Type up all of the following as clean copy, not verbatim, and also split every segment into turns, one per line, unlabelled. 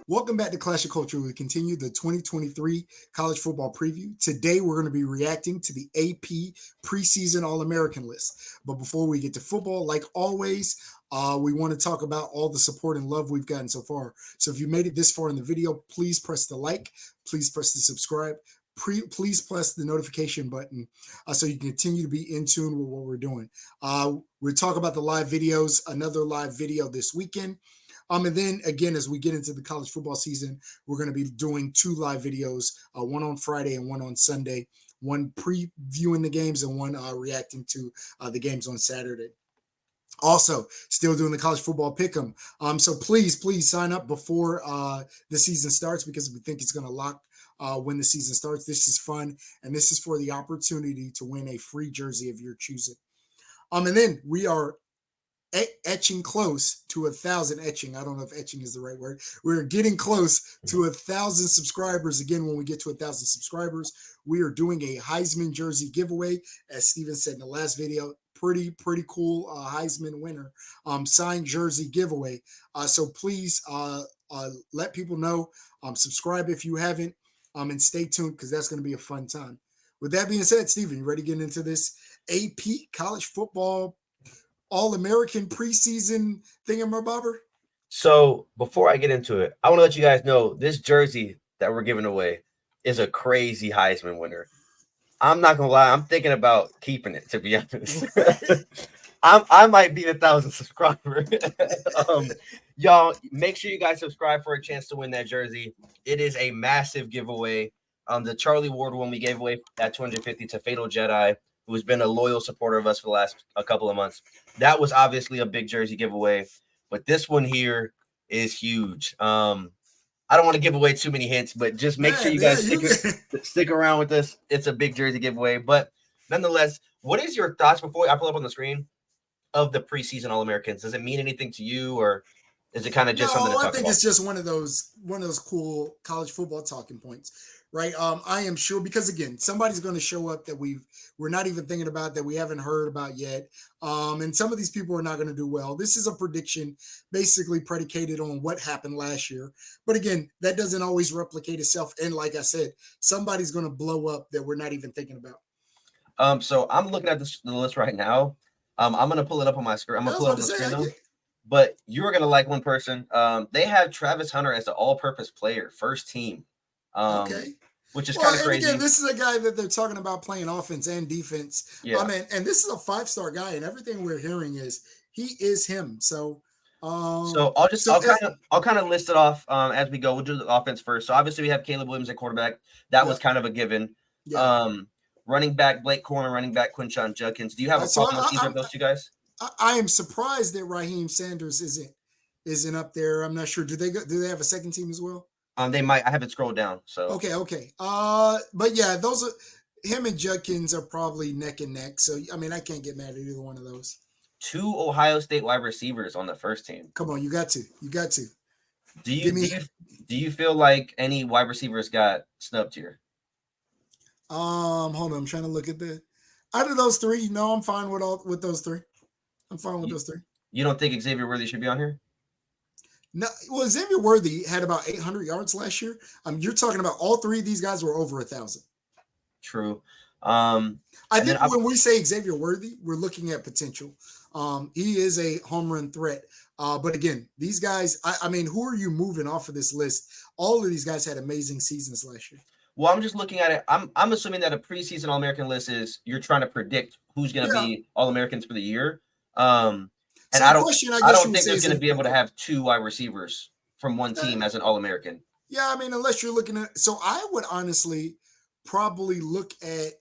Welcome back to Clash of Culture. We continue the 2023 college football preview. Today, we're going to be reacting to the AP preseason All-American list. But before we get to football, like always, we want to talk about all the support and love we've gotten so far. So if you made it this far in the video, please press the like, please press the subscribe, please press the notification button so you can continue to be in tune with what we're doing. We'll talk about the live videos, another live video this weekend. And then again, as we get into the college football season, we're going to be doing 2 live videos, one on Friday and one on Sunday, one previewing the games and one reacting to the games on Saturday. Also, still doing the college football Pickem. So please sign up before the season starts because we think it's going to lock when the season starts. This is fun, and this is for the opportunity to win a free jersey of your choosing. And then we are etching close to 1,000 etching. I don't know if etching is the right word. We're getting close to 1,000 subscribers. Again, when we get to 1,000 subscribers, we are doing a Heisman jersey giveaway. As Steven said in the last video, pretty cool Heisman winner signed jersey giveaway. So please let people know. Subscribe if you haven't, and stay tuned because that's going to be a fun time. With that being said, Steven, you ready to get into this AP college football All-American preseason thingamabobber?
So before I get into it, I want to let you guys know this jersey that we're giving away is a crazy Heisman winner. I'm not gonna lie, I'm thinking about keeping it, to be honest. I might be 1,000 subscriber. Y'all, make sure you guys subscribe for a chance to win that jersey. It is a massive giveaway. The Charlie Ward one we gave away at 250 to Fatal Jedi, who's been a loyal supporter of us for the last couple of months. That was obviously a big jersey giveaway, but this one here is huge. I don't want to give away too many hints, but just make sure you guys stick around with this. It's a big jersey giveaway, but nonetheless, what is your thoughts before I pull up on the screen of the preseason All-Americans? Does it mean anything to you, or is it kind of just something to talk about?
I think it's just one of those cool college football talking points. Right. I am sure because again, somebody's going to show up that we're not even thinking about, that we haven't heard about yet. And some of these people are not going to do well. This is a prediction basically predicated on what happened last year. But again, that doesn't always replicate itself. And like I said, somebody's going to blow up that we're not even thinking about.
So I'm looking at the list right now. I'm going to pull it up on my screen. I'm going to pull it up on the screen though. But you're going to like one person. They have Travis Hunter as the all-purpose player, first team.
Okay.
Which is kind of crazy.
Again, this is a guy that they're talking about playing offense and defense.
Yeah.
And this is a 5-star guy, and everything we're hearing is he is him. So,
I'll kind of list it off as we go. We'll do the offense first. So obviously we have Caleb Williams at quarterback. That was kind of a given. Yeah. Running back Blake Corner, running back Quinshon Judkins. Do you have a problem with either of those two guys?
I am surprised that Raheem Sanders isn't up there. I'm not sure. Do they have a second team as well?
They might. I haven't scrolled down. So
okay. But yeah, those are him and Judkins are probably neck and neck. So I mean, I can't get mad at either one of those.
2 Ohio State wide receivers on the first team.
Come on, you got to.
Do you feel like any wide receivers got snubbed here?
Hold on, I'm trying to look at that. Out of those 3, no, I'm fine with those 3. I'm fine with those 3.
You don't think Xavier Worthy should be on here?
No, well, Xavier Worthy had about 800 yards last year. You're talking about all 3 of these guys were over 1,000.
True.
I think when we say Xavier Worthy, we're looking at potential. He is a home run threat. But again, these guys, I mean, who are you moving off of this list? All of these guys had amazing seasons last year.
Well, I'm just looking at it. I'm assuming that a preseason All-American list is you're trying to predict who's going to be All-Americans for the year. And I don't think they're going to be able to have 2 wide receivers from one team as an All-American.
Yeah, I mean, unless you're looking at – so I would honestly probably look at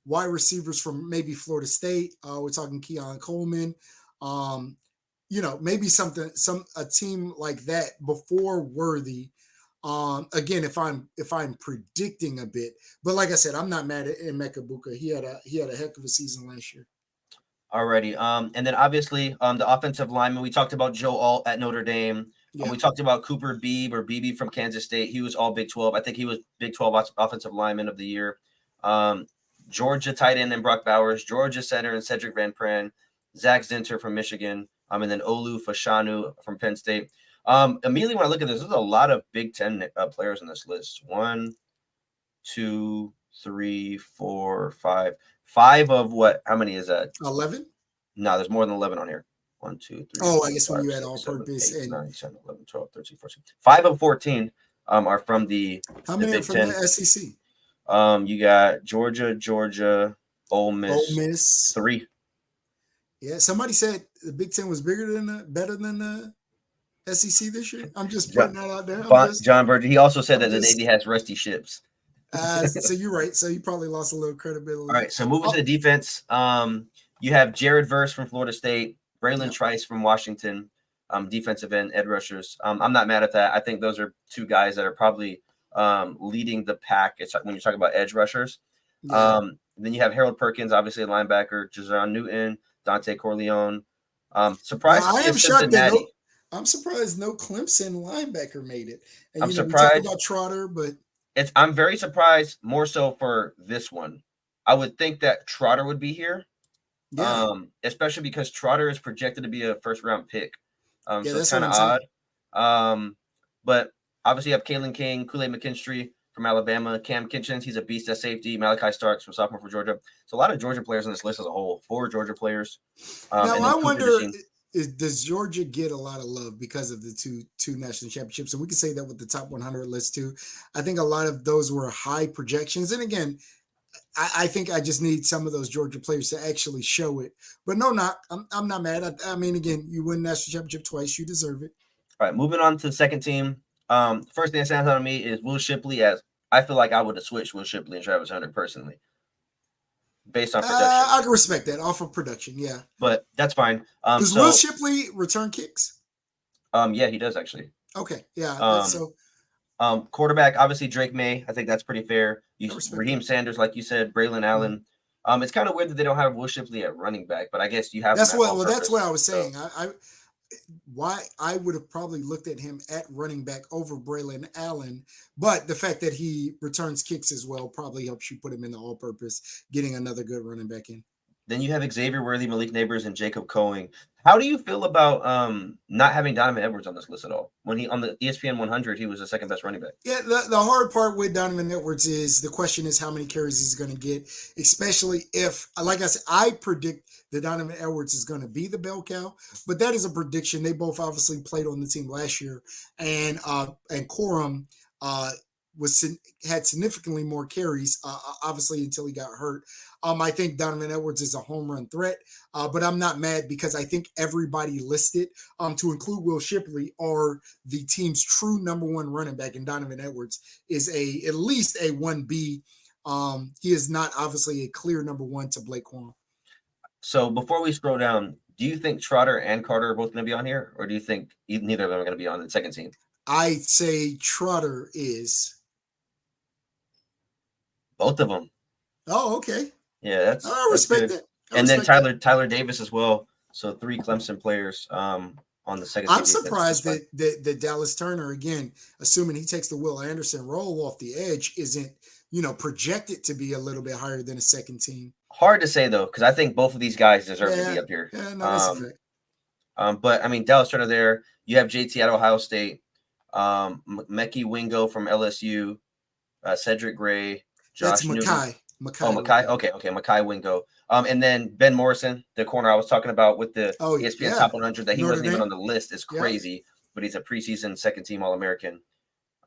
wide receivers from maybe Florida State. We're talking Keon Coleman. Maybe a team like that before Worthy. Again, if I'm predicting a bit. But like I said, I'm not mad at Emeka Buka. He had a heck of a season last year.
Alrighty. And then obviously the offensive lineman, we talked about Joe Alt at Notre Dame. Yeah. We talked about Cooper Beebe from Kansas State. He was all Big 12. I think he was Big 12 offensive lineman of the year. Georgia tight end and Brock Bowers, Georgia center and Cedric Van Pran, Zach Zinter from Michigan, and then Olu Fashanu from Penn State. Immediately when I look at this, there's a lot of Big Ten players on this list. 1, 2, 3, 4, 5. 5 of what? How many is that?
11.
No, there's more than 11 on here. 1, 2, 3,
Oh, I
4,
guess when
5,
you had
6, 7,
all-purpose
8,
and
9, 10, 11, 12, 13, 14. 5 of 14 are from the
how many are
Big
from the
Ten.
SEC?
You got Georgia, Ole
Ole
Miss,
Miss.
3.
Yeah, somebody said the Big Ten was better than the SEC this year. I'm just putting that out there.
John Burger. He also said
I'm
that the
just.
Navy has rusty ships.
So you're right. So you probably lost a little credibility.
All right, so moving to the defense, you have Jared Verse from Florida State, Braylon Trice from Washington, defensive end, edge rushers. I'm not mad at that. I think those are two guys that are probably leading the pack. It's when you're talking about edge rushers.
Yeah.
Then you have Harold Perkins, obviously a linebacker, Jason Newton, Dante Corleone.
Now,
Surprised
I
to see a
am shocked that
Cincinnati.
I'm surprised no Clemson linebacker made it. And
I'm
we
surprised.
talk about Trotter, but
I'm very surprised more so for this one. I would think that Trotter would be here.
yeah,
Especially because Trotter is projected to be a first round pick. So it's
that's
kind
what
of
I'm
odd. But obviously you have Kalen King, Kool-Aid McKinstry from Alabama, Cam Kitchens, he's a beast at safety, Malachi Starks from sophomore for Georgia. So a lot of Georgia players on this list as a whole. 4 Georgia players.
Now
and
I
then
wonder, does Georgia get a lot of love because of the two national championships? And we can say that with the top 100 list too. I think a lot of those were high projections. And again, I think I just need some of those Georgia players to actually show it. But no, I'm not mad. I mean, again, you win national championship twice, you deserve it.
All right, moving on to the second team. First thing that stands out to me is Will Shipley. As I feel like I would have switched Will Shipley and Travis Hunter personally, based on production.
I can respect that off of production, yeah.
But that's fine.
Does Will Shipley return kicks?
Yeah, he does actually.
Okay, yeah.
Quarterback, obviously Drake May. I think that's pretty fair. Raheem Sanders, like you said, Braylon Allen. It's kind of weird that they don't have Will Shipley at running back, but I guess you have.
That's what I was saying. Why I would have probably looked at him at running back over Braylon Allen, but the fact that he returns kicks as well probably helps you put him in the all-purpose, getting another good running back in.
Then you have Xavier Worthy, Malik Neighbors, and Jacob Coing. How do you feel about not having Donovan Edwards on this list at all? When he on the ESPN 100, he was the second best running back.
Yeah, the hard part with Donovan Edwards is the question is how many carries he's going to get, especially if, like I said, I predict that Donovan Edwards is going to be the bell cow, but that is a prediction. They both obviously played on the team last year, and Corum had significantly more carries, obviously until he got hurt. I think Donovan Edwards is a home run threat, but I'm not mad because I think everybody listed, to include Will Shipley, are the team's true number one running back, and Donovan Edwards is at least a 1B. He is not obviously a clear number one to Blake Corum.
So before we scroll down, do you think Trotter and Carter are both going to be on here, or do you think neither of them are going to be on the second team?
I say Trotter is.
Both of them.
Oh, okay.
Yeah,
I respect that.
And then Tyler Davis as well. So 3 Clemson players on the second team.
I'm surprised that Dallas Turner, again, assuming he takes the Will Anderson role off the edge, isn't projected to be a little bit higher than a second team.
Hard to say though, because I think both of these guys deserve to be up here.
Yeah, no, that's a fact.
But I mean, Dallas Turner there. You have JT at Ohio State, Mekhi Wingo from LSU, Cedric Gray, Josh Newton. Mackay. Okay, Mackay Wingo. And then Ben Morrison, the corner I was talking about with the ESPN Top 100, that he wasn't even on the list is crazy, but he's a preseason second team All-American.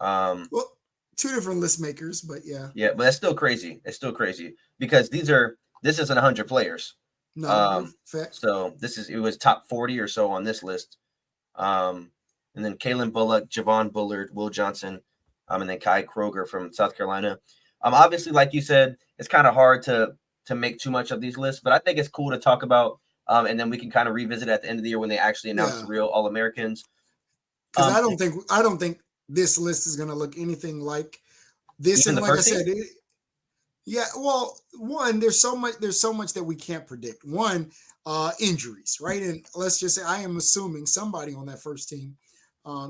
Well, 2 different list makers, but yeah.
Yeah, but that's still crazy. It's still crazy because this isn't 100 players.
No, fact.
So it was top 40 or so on this list. And then Kalen Bullock, Javon Bullard, Will Johnson, and then Kai Kroger from South Carolina. Obviously, like you said, it's kind of hard to make too much of these lists, but I think it's cool to talk about, and then we can kind of revisit at the end of the year when they actually announce the real All-Americans.
Because I don't think this list is going to look anything like this. And like I said, well, one, there's so much that we can't predict. One, injuries, right? And let's just say I am assuming somebody on that first team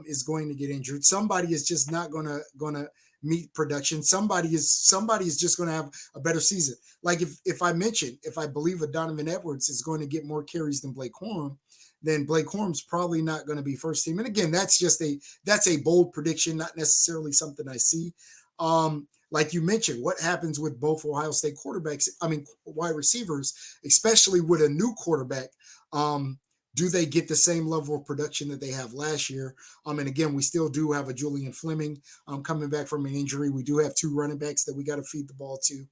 is going to get injured. Somebody is just not going to meet production. Somebody is just going to have a better season. Like if I believe a Donovan Edwards is going to get more carries than Blake Corum, then Blake Corum's probably not going to be first team. And again, that's a bold prediction, not necessarily something I see. Like you mentioned, what happens with both Ohio State wide receivers, especially with a new quarterback? Do they get the same level of production that they have last year? And again, we still do have a Julian Fleming coming back from an injury. We do have 2 running backs that we got to feed the ball to.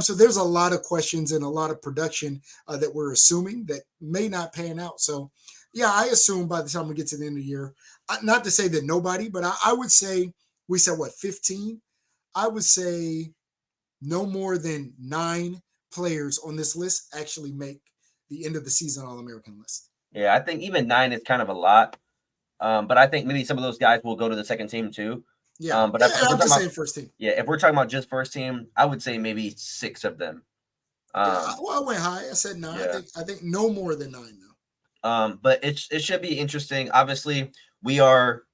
So there's a lot of questions and a lot of production that we're assuming that may not pan out. So, yeah, I assume by the time we get to the end of the year, not to say that nobody, but I would say we said, 15? I would say no more than 9 players on this list actually make the end of the season All-American list.
Yeah, I think even 9 is kind of a lot. But I think maybe some of those guys will go to the second team too.
Yeah,
but
I'm just saying first team.
Yeah, if we're talking about just first team, I would say maybe 6 of them.
I went high. I said 9. Yeah. I think no more than 9 though.
But it should be interesting. Obviously, we are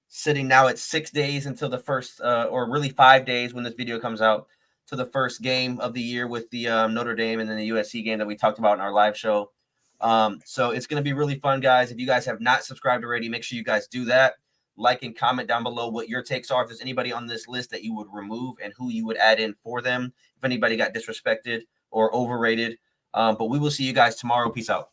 sitting now at 6 days until the first, or really 5 days when this video comes out, to the first game of the year with the Notre Dame and then the USC game that we talked about in our live show. So it's going to be really fun, guys. If you guys have not subscribed already, make sure you guys do that. Like and comment down below what your takes are. If there's anybody on this list that you would remove and who you would add in for them. If anybody got disrespected or overrated. But we will see you guys tomorrow. Peace out.